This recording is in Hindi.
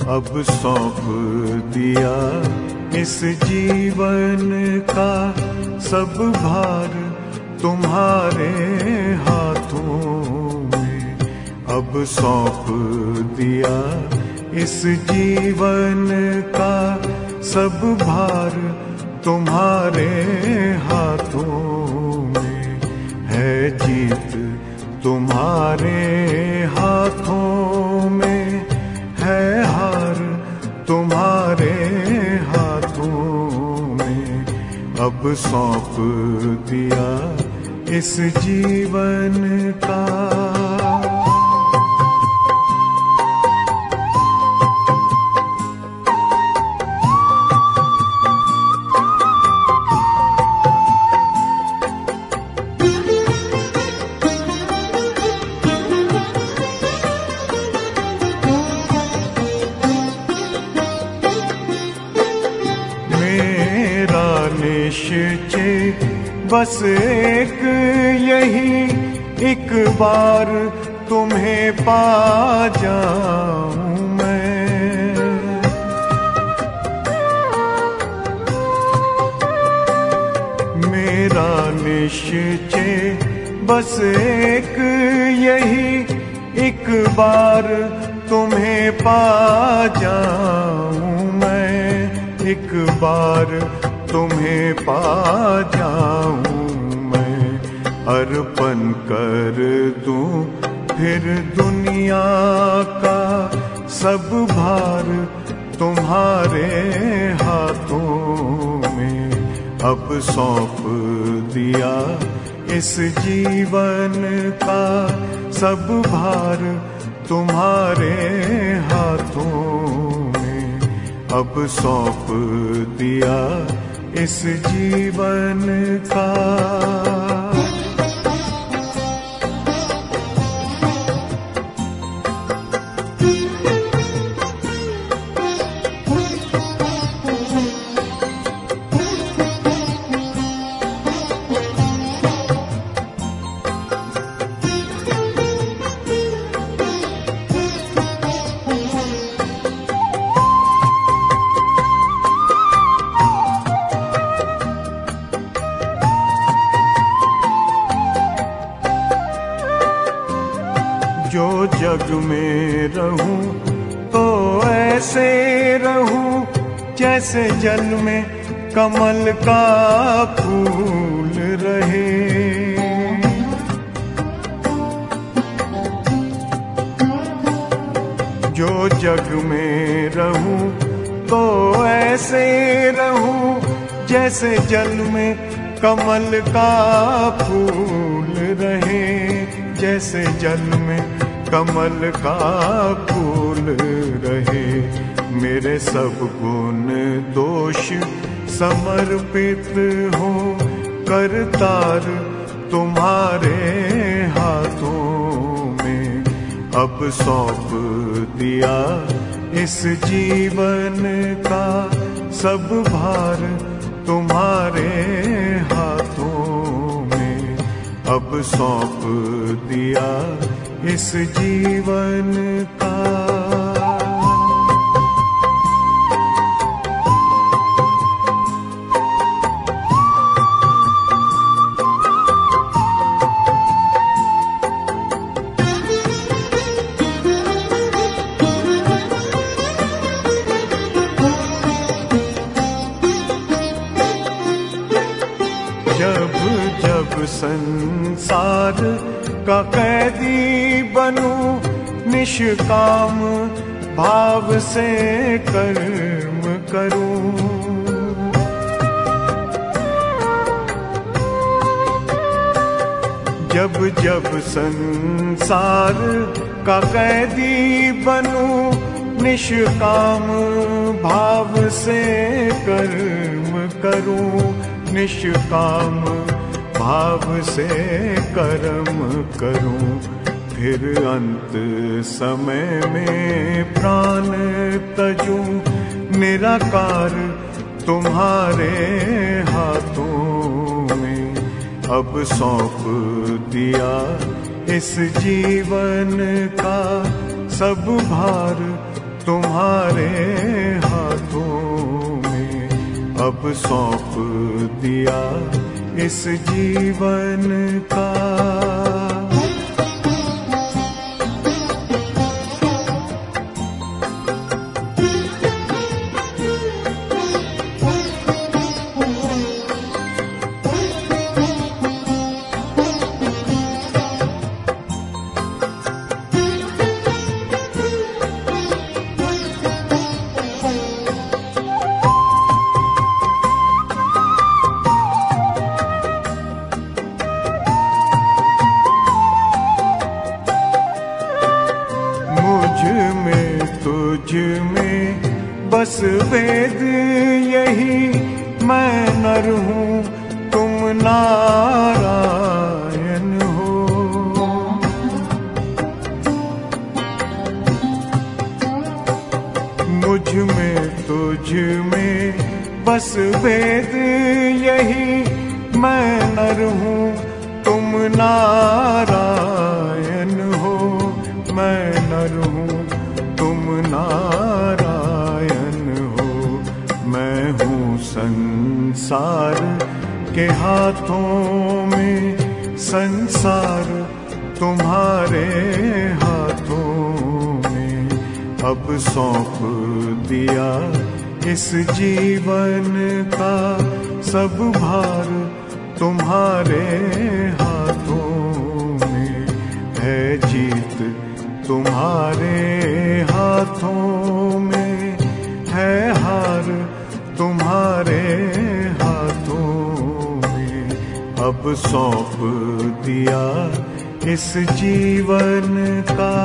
अब सौंप दिया इस जीवन का सब भार तुम्हारे हाथों में। अब सौंप दिया इस जीवन का सब भार तुम्हारे हाथों में। है जीत तुम्हारे हाथों में, है हार तुम्हारे हाथों में। अब सौंप दिया इस जीवन का। निश्चय बस एक यही, एक बार तुम्हें पा जाऊं मैं। मेरा निश्चय बस एक यही, एक बार तुम्हें पा जाऊं मैं। एक बार तुम्हें पा जाऊं मैं। अर्पण कर दूं फिर दुनिया का सब भार तुम्हारे हाथों में। अब सौंप दिया इस जीवन का सब भार तुम्हारे हाथों में। अब सौंप दिया इस जीवन का। जो जग में रहूं तो ऐसे रहूं जैसे जल में कमल का फूल रहे। जो जग में रहूं तो ऐसे रहूं जैसे जल में कमल का फूल रहे। जैसे जल में कमल का फूल रहे। मेरे सब गुण दोष समर्पित हो करतार तुम्हारे हाथों में। अब सौंप दिया इस जीवन का सब भार तुम्हारे हाथों में। अब सौंप दिया इस जीवन का। जब जब संसार का कैदी बनूं निष्काम भाव से कर्म करूं। जब जब संसार का कैदी बनूं निष्काम भाव से कर्म करूं। निष्काम भाव से कर्म करूं। फिर अंत समय में प्राण तजूं निराकार तुम्हारे हाथों में। अब सौंप दिया इस जीवन का सब भार तुम्हारे हाथों में अब सौंप दिया इस जीवन का। तुझ में बस वेद यही, मैं नर हूँ तुम नारायण हो। मुझ में तुझ में बस वेद यही, मैं नर हूँ तुम नारायण हो। मैं नर हूँ तुम नारायण हो। मैं हूँ संसार के हाथों में, संसार तुम्हारे हाथों में अब सौंप दिया इस जीवन का। सब भार तुम्हारे हाथों में है, जीत तुम्हारे हाथों में है, हार तुम्हारे हाथों में अब सौंप दिया इस जीवन का।